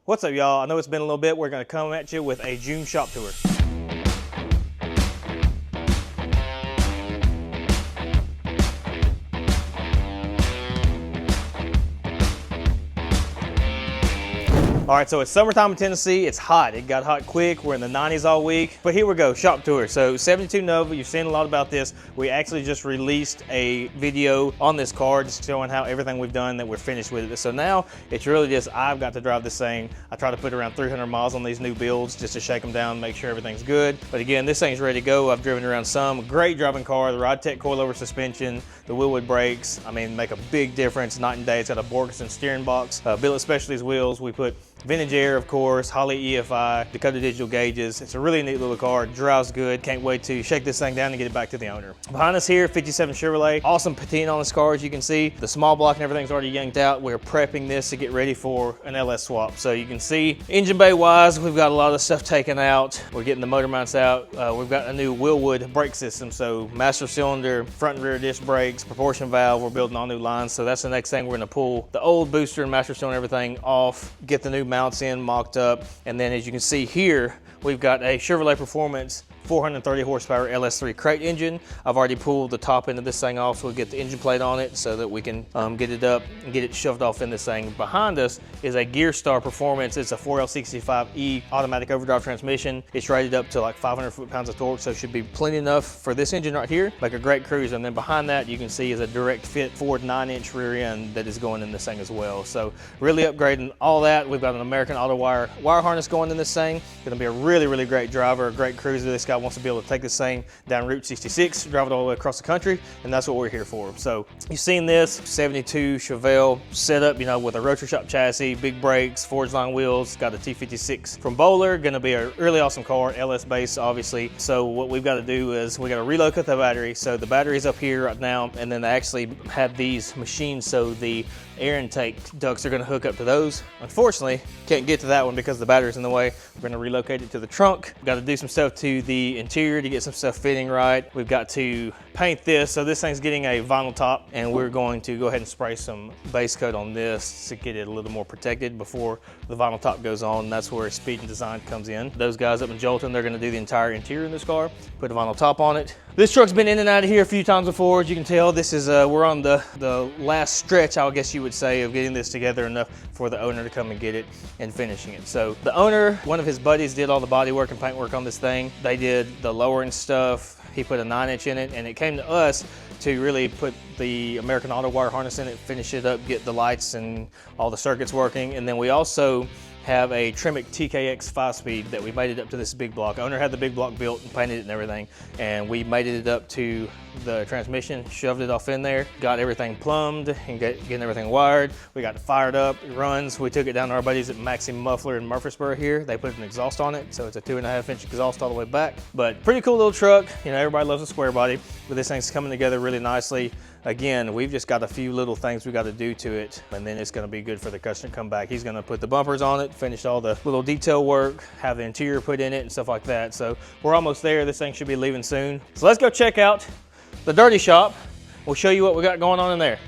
What's up, y'all? I know it's been a little bit. We're going to come at you with a June shop tour. All right, so it's summertime in Tennessee. It's hot. It got hot quick. We're in the 90s all week. But here we go, shop tour. So 72 Nova, you've seen a lot about this. We actually just released a video on this car just showing how everything we've done, that we're finished with it. So now it's really just, I've got to drive this thing. I try to put around 300 miles on these new builds just to shake them down, make sure everything's good. But again, this thing's ready to go. I've driven around some. Great driving car. The RideTech coilover suspension, the Wilwood brakes, I mean, make a big difference night and day. It's got a Borgeson steering box, Billet Specialties wheels. We put vintage air, of course, Holley EFI, Dakota Digital gauges. It's a really neat little car, drives good. Can't wait to shake this thing down and get it back to the owner. Behind us here, 57 Chevrolet. Awesome patina on this car, as you can see. The small block and everything's already yanked out. We're prepping this to get ready for an LS swap. So you can see, engine bay wise, we've got a lot of stuff taken out. We're getting the motor mounts out. We've got a new Wilwood brake system. So master cylinder, front and rear disc brakes, proportion valve. We're building all new lines. So that's the next thing. We're gonna pull the old booster and master cylinder, everything off, get the new mounts in, mocked up, and then as you can see here, we've got a Chevrolet Performance 430 horsepower LS3 crate engine. I've already pulled the top end of this thing off, so we'll get the engine plate on it so that we can get it up and get it shoved off in this thing. Behind us is a Gearstar Performance. It's a 4L65E automatic overdrive transmission. It's rated up to like 500 foot-pounds of torque, so it should be plenty enough for this engine right here. Make a great cruiser. And then behind that, you can see is a direct fit Ford 9-inch rear end that is going in this thing as well. So really upgrading all that. We've got an American Autowire wire harness going in this thing. Gonna be a really, really great driver, a great cruiser. This guy wants to be able to take this thing down Route 66, drive it all the way across the country, and that's what we're here for. So you've seen this 72 Chevelle setup, you know, with a Roadster Shop chassis, big brakes, Forge line wheels, got a T56 from Bowler. Gonna be a really awesome car, LS base, obviously. So what we've got to do is we got to relocate the battery. So the battery's up here right now, and then they actually have these machines, so the air intake ducts are going to hook up to those. Unfortunately, can't get to that one because the battery's in the way. We're going to relocate it to the trunk. We've got to do some stuff to the interior to get some stuff fitting right. We've got to paint this. So this thing's getting a vinyl top, and we're going to go ahead and spray some base coat on this to get it a little more protected before the vinyl top goes on. That's where Speed and Design comes in. Those guys up in Jolton, they're going to do the entire interior in this car, put a vinyl top on it. This truck's been in and out of here a few times before. As you can tell, this is we're on the last stretch, I guess you would say, of getting this together enough for the owner to come and get it and finishing it. So the owner, one of his buddies, did all the body work and paint work on this thing. They did the lowering stuff. He put a 9-inch in it, and it came to us to really put the American Autowire harness in it, finish it up, get the lights and all the circuits working. And then we also have a Tremec TKX 5-speed that we made it up to this big block. Owner had the big block built and painted it and everything, and we made it up to the transmission, shoved it off in there, got everything plumbed and getting everything wired. We got it fired up, it runs. We took it down to our buddies at Maxim Muffler in Murfreesboro here. They put an exhaust on it, so it's a 2.5-inch exhaust all the way back. But pretty cool little truck. You know, everybody loves a square body, but this thing's coming together really nicely. Again, we've just got a few little things we got to do to it, and then it's going to be good for the customer to come back. He's going to put the bumpers on it, finish all the little detail work, have the interior put in it and stuff like that. So we're almost there. This thing should be leaving soon. So let's go check out the dirty shop. We'll show you what we got going on in there.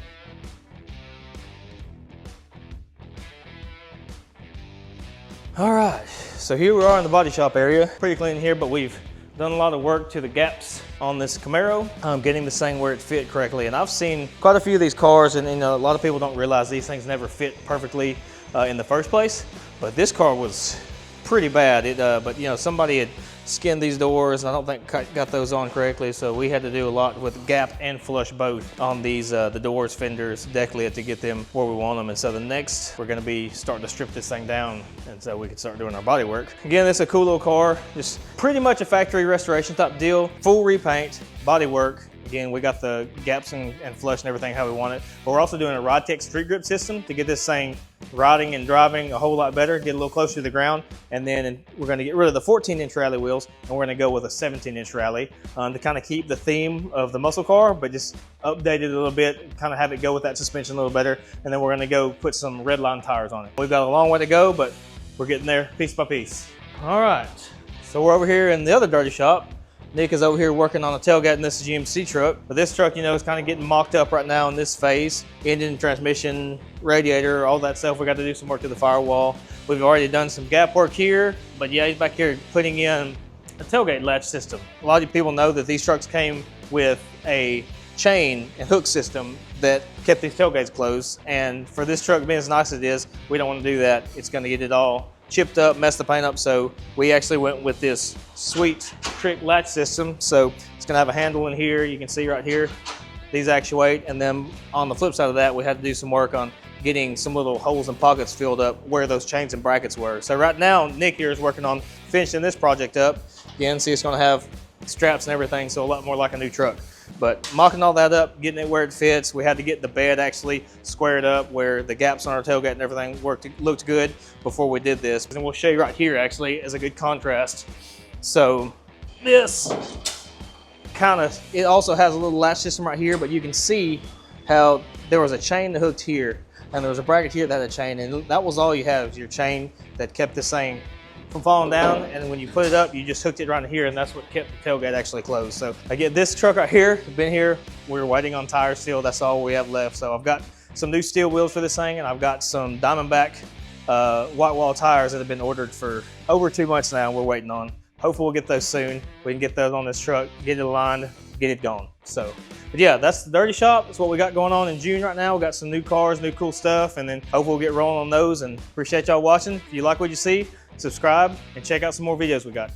All right, so here we are in the body shop area. Pretty clean here, but we've done a lot of work to the gaps on this Camaro, getting this thing where it fit correctly. And I've seen quite a few of these cars, and you know, a lot of people don't realize these things never fit perfectly in the first place. But this car was pretty bad. But you know, somebody had skinned these doors, and I don't think got those on correctly, so we had to do a lot with gap and flush both on these the doors, fenders, deck lid to get them where we want them. And so the next, we're going to be starting to strip this thing down, and so we can start doing our body work. Again, this is a cool little car, just pretty much a factory restoration type deal, full repaint, body work. Again, we got the gaps and flush and everything how we want it. But we're also doing a RideTech StreetGrip system to get this thing riding and driving a whole lot better, get a little closer to the ground. And then we're going to get rid of the 14-inch rally wheels, and we're going to go with a 17-inch rally to kind of keep the theme of the muscle car, but just update it a little bit, kind of have it go with that suspension a little better. And then we're going to go put some redline tires on it. We've got a long way to go, but we're getting there piece by piece. All right, so we're over here in the other dirty shop. Nick is over here working on a tailgate in this GMC truck. But this truck, you know, is kind of getting mocked up right now in this phase. Engine, transmission, radiator, all that stuff. We got to do some work to the firewall. We've already done some gap work here, but yeah, he's back here putting in a tailgate latch system. A lot of people know that these trucks came with a chain and hook system that kept these tailgates closed. And for this truck being as nice as it is, we don't want to do that. It's going to get it all chipped up, mess the paint up. So we actually went with this sweet trick latch system. So it's going to have a handle in here. You can see right here, these actuate. And then on the flip side of that, we had to do some work on getting some little holes and pockets filled up where those chains and brackets were. So right now, Nick here is working on finishing this project up. Again, see, it's going to have straps and everything, so a lot more like a new truck. But mocking all that up, getting it where it fits. We had to get the bed actually squared up where the gaps on our tailgate and everything looked good before we did this. And we'll show you right here actually as a good contrast. So this it also has a little latch system right here, but you can see how there was a chain that hooked here and there was a bracket here that had a chain, and that was all you had, was your chain that kept this thing from falling down. And when you put it up, you just hooked it right here, and that's what kept the tailgate actually closed. So I get this truck right here, been here, we're waiting on tires still. That's all we have left. So I've got some new steel wheels for this thing, and I've got some Diamondback white wall tires that have been ordered for over 2 months now, and we're waiting on. Hopefully we'll get those soon. We can get those on this truck, get it aligned, get it gone. So, but yeah, that's the Dirty Shop. That's what we got going on in June right now. We got some new cars, new cool stuff, and then hopefully we'll get rolling on those. And appreciate y'all watching. If you like what you see, subscribe and check out some more videos we got.